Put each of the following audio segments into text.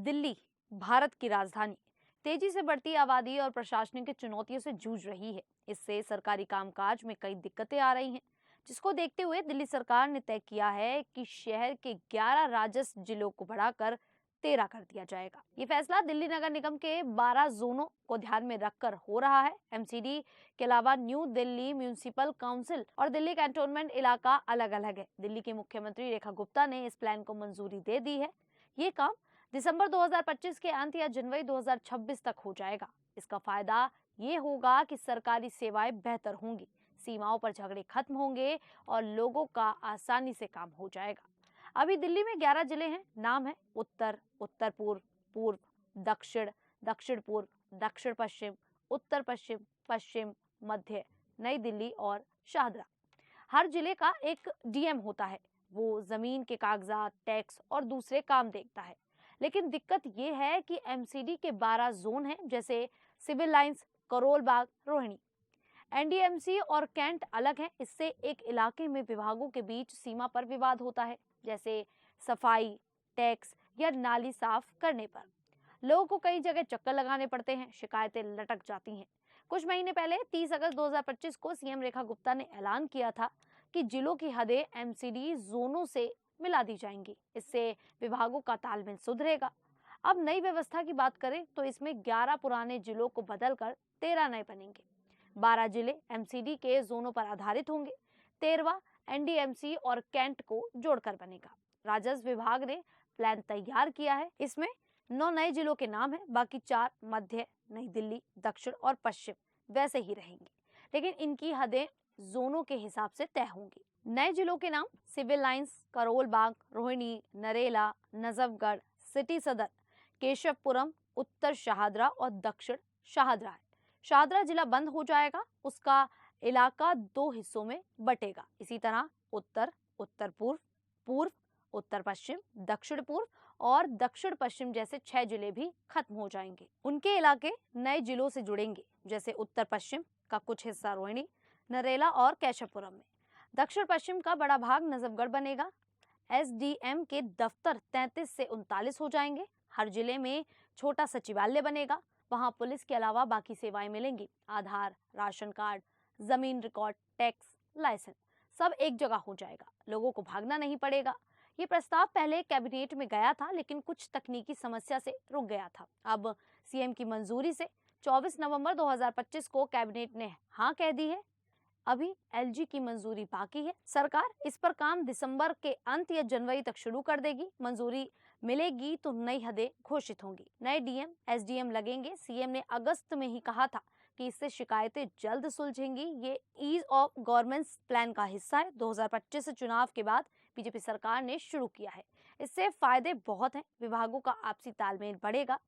दिल्ली, भारत की राजधानी, तेजी से बढ़ती आबादी और प्रशासनिक चुनौतियों से जूझ रही है। इससे सरकारी कामकाज में कई दिक्कतें आ रही हैं, जिसको देखते हुए दिल्ली सरकार ने तय किया है कि शहर के 11 राजस्व जिलों को बढ़ाकर 13 कर दिया जाएगा। ये फैसला दिल्ली नगर निगम के 12 जोनों को ध्यान में रखकर हो रहा है। एमसीडी के अलावा न्यू दिल्ली म्यूनिसिपल काउंसिल और दिल्ली कैंटोनमेंट इलाका अलग अलग है। दिल्ली की मुख्यमंत्री रेखा गुप्ता ने इस प्लान को मंजूरी दे दी है। ये काम दिसंबर 2025 के अंत या जनवरी 2026 तक हो जाएगा। इसका फायदा ये होगा कि सरकारी सेवाएं बेहतर होंगी, सीमाओं पर झगड़े खत्म होंगे और लोगों का आसानी से काम हो जाएगा। अभी दिल्ली में 11 जिले हैं। नाम है उत्तर, उत्तर पूर्व, पूर्व, दक्षिण, दक्षिण पूर्व, दक्षिण पश्चिम, उत्तर पश्चिम, पश्चिम, मध्य, नई दिल्ली और शाहदरा। हर जिले का एक डीएम होता है। वो जमीन के कागजात, टैक्स और दूसरे काम देखता है। लेकिन दिक्कत ये है कि एमसीडी के 12 जोन हैं, जैसे civil lines, Karol Bagh, Rohini. NDMC और कैंट अलग हैं। इससे एक इलाके में विभागों के बीच सीमा पर विवाद होता है, जैसे सफाई, टैक्स या नाली साफ करने पर। लोगों को कई जगह चक्कर लगाने पड़ते हैं, शिकायतें लटक जाती हैं। कुछ महीने पहले 30 अगस्त 2025 को सीएम रेखा गुप्ता ने ऐलान किया था कि जिलों की हदें एमसीडी जोनों से मिला दी जाएंगी। इससे विभागों का तालमेल सुधरेगा। अब नई व्यवस्था की बात करें तो इसमें 11 पुराने जिलों को बदलकर 13 नए बनेंगे। 12 जिले एमसीडी के जोनों पर आधारित होंगे। 13वां एनडीएमसी और कैंट को जोड़कर बनेगा। राजस्व विभाग ने प्लान तैयार किया है। इसमें 9 नए जिलों के नाम हैं, बाकी 4 मध्य, नई दिल्ली, दक्षिण और पश्चिम वैसे ही रहेंगे, लेकिन इनकी हदें जोनों के हिसाब से तय होंगी। नए जिलों के नाम civil lines, Karol Bagh, Rohini, Narela, Najafgarh, city सदर, केशवपुरम, उत्तर शाहदरा और दक्षिण शाहदरा है। शाहदरा जिला बंद हो जाएगा, उसका इलाका 2 हिस्सों में बटेगा। इसी तरह उत्तर, उत्तर पूर्व, पूर्व, उत्तर पश्चिम, दक्षिण पूर्व और दक्षिण पश्चिम जैसे 6 जिले भी खत्म हो जाएंगे। उनके इलाके नए जिलों से जुड़ेंगे, जैसे उत्तर पश्चिम का कुछ हिस्सा रोहिणी, नरेला और केशवपुरम में। दक्षिण पश्चिम का बड़ा भाग नजफगढ़ बनेगा। एसडीएम के दफ्तर 33 से 39 हो जाएंगे। हर जिले में छोटा सचिवालय बनेगा। वहां पुलिस के अलावा बाकी सेवाएं मिलेंगी। आधार, राशन कार्ड, जमीन रिकॉर्ड, टैक्स, लाइसेंस सब एक जगह हो जाएगा। लोगों को भागना नहीं पड़ेगा। ये प्रस्ताव पहले कैबिनेट में गया था, लेकिन कुछ तकनीकी समस्या से रुक गया था। अब सीएम की मंजूरी से 24 नवंबर 2025 को कैबिनेट ने हाँ कह दी है। अभी एलजी की मंजूरी बाकी है। सरकार इस पर काम दिसंबर के अंत या जनवरी तक शुरू कर देगी। मंजूरी मिलेगी तो नई हदें घोषित होंगी। नए डीएम, एसडीएम लगेंगे। सीएम ने अगस्त में ही कहा था कि इससे शिकायतें जल्द सुलझेंगी। ये ईज ऑफ गवर्नेंस प्लान का हिस्सा है। 2025 चुनाव के बाद बीजेपी सरकार ने शुरू किया है। इससे फायदे बहुत हैं। विभागों का आपसी तालमेल बढ़ेगा।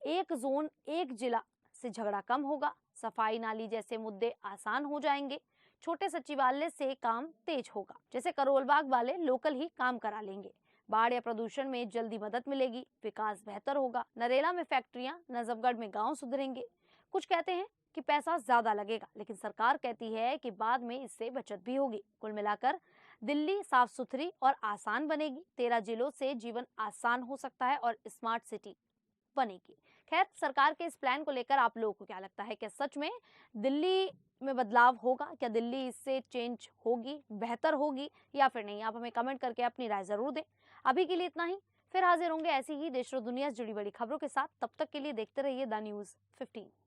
एक जोन, एक जिला से झगड़ा कम होगा। सफाई, नाली जैसे मुद्दे आसान हो जाएंगे। छोटे सचिवालय से काम तेज होगा, जैसे करोलबाग वाले लोकल ही काम करा लेंगे। बाढ़ या प्रदूषण में जल्दी मदद मिलेगी। विकास बेहतर होगा। नरेला में फैक्ट्रियां, नजफगढ़ में गांव सुधरेंगे। कुछ कहते हैं कि पैसा ज्यादा लगेगा, लेकिन सरकार कहती है कि बाद में इससे बचत भी होगी। कुल मिलाकर दिल्ली साफ सुथरी और आसान बनेगी। 13 जिलों से जीवन आसान हो सकता है और स्मार्ट सिटी बनेगी। खैर, सरकार के इस प्लान को लेकर आप लोगों को क्या लगता है? क्या सच में दिल्ली में बदलाव होगा? क्या दिल्ली इससे चेंज होगी, बेहतर होगी या फिर नहीं? आप हमें कमेंट करके अपनी राय जरूर दें। अभी के लिए इतना ही। फिर हाजिर होंगे ऐसी ही देश और दुनिया से जुड़ी बड़ी खबरों के साथ। तब तक के लिए देखते रहिए द न्यूज़ 15।